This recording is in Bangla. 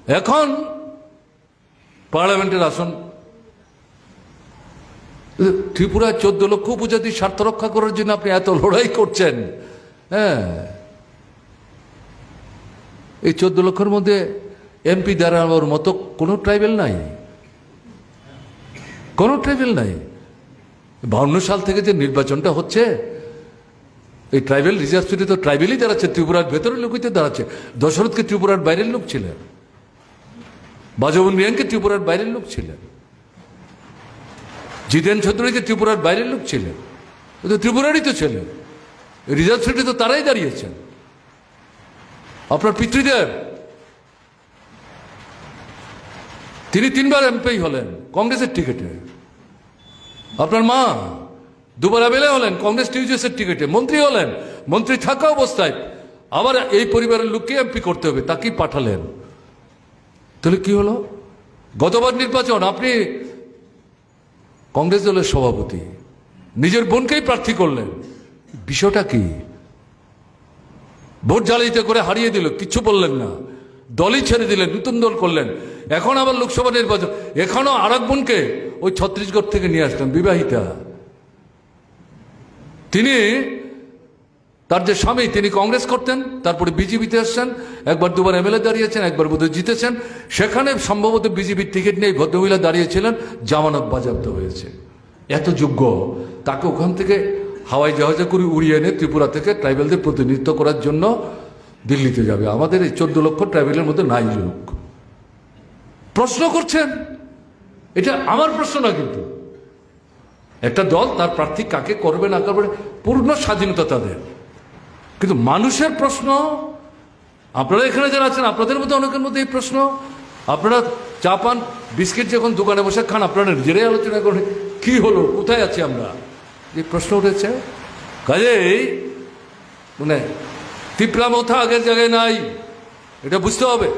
এখন পার্লামেন্টের আসন ত্রিপুরায় 14 লক্ষ উপজাতির স্বার্থ রক্ষা করার জন্য আপনি এত লড়াই করছেন। হ্যাঁ, এই 14 লক্ষের মধ্যে এমপি দাঁড়ানোর মতো কোনো ট্রাইবেল নাই, কোনো ট্রাইবেল নাই। 52 সাল থেকে যে নির্বাচনটা হচ্ছে, এই ট্রাইবেল রিজার্ভ সিটে তো ট্রাইবেলই দাঁড়াচ্ছে, ত্রিপুরার ভেতরের লোকই তো দাঁড়াচ্ছে। দশরথকে ত্রিপুরার বাইরের লোক ছিলেন, বাজবন রিয়াংকে ত্রিপুরার বাইরের লোক ছিলেন, জিতেন চৌধুরীকে ত্রিপুরার বাইরের লোক ছিলেন, তো ত্রিপুরারই তো ছিলেন। রিজার্ভ সিটে তো তারাই দাঁড়িয়েছেন। আপনার পিতৃদেব, তিনি 3 বার এমপি হলেন কংগ্রেসের টিকিটে। আপনার মা 2 বার এমএলএ হলেন কংগ্রেস টিউজেসের টিকিটে, মন্ত্রী হলেন। মন্ত্রী থাকা অবস্থায় আবার এই পরিবারের লোককে এমপি করতে হবে, তাকেই পাঠালেন। তাহলে কি হলো? গতবার নির্বাচন আপনি কংগ্রেস দলের সভাপতি, নিজের বোনকেই প্রার্থী করলেন। বিষয়টা কি? ভোট জালিয়াতি করে হারিয়ে দিল, কিচ্ছু বললেন না, দলই ছেড়ে দিলেন, নতুন দল করলেন। এখন আবার লোকসভা নির্বাচন, এখনো আর এক বোনকে ওই ছত্তিশগড় থেকে নিয়ে আসলেন, বিবাহিতা। তিনি, তার যে স্বামী, তিনি কংগ্রেস করতেন, তারপরে বিজেপিতে আসছেন, একবার 2 বার এমএলএ দাঁড়িয়েছেন, একবার বোধহয় জিতেছেন। সেখানে সম্ভবত বিজেপির টিকিট নেই, ভদ্রমহিলা দাঁড়িয়েছিলেন, জামানত বাজেয়াপ্ত হয়েছে। এত যোগ্য, তাকে ওখান থেকে হাওয়াই জাহাজে করে উড়িয়ে এনে ত্রিপুরা থেকে ট্রাইবেলদের প্রতিনিধিত্ব করার জন্য দিল্লিতে যাবে। আমাদের এই 14 লক্ষ ট্রাইবেলের মধ্যে নাই লোক। প্রশ্ন করছেন, এটা আমার প্রশ্ন না, কিন্তু একটা দল তার প্রার্থী কাকে করবে না করবে পূর্ণ স্বাধীনতা তাদের, কিন্তু মানুষের প্রশ্ন। আপনারা এখানে যারা আছেন, আপনাদের মধ্যে অনেকের মধ্যে এই প্রশ্ন। আপনারা চা পান, বিস্কিট যখন দোকানে বসে খান, আপনারা নিজেরাই আলোচনা করেন কি হলো, কোথায় আছি আমরা, এই প্রশ্ন উঠেছে। কাজেই মানে তিপ্রা মথা আগের জায়গায় নাই, এটা বুঝতে হবে।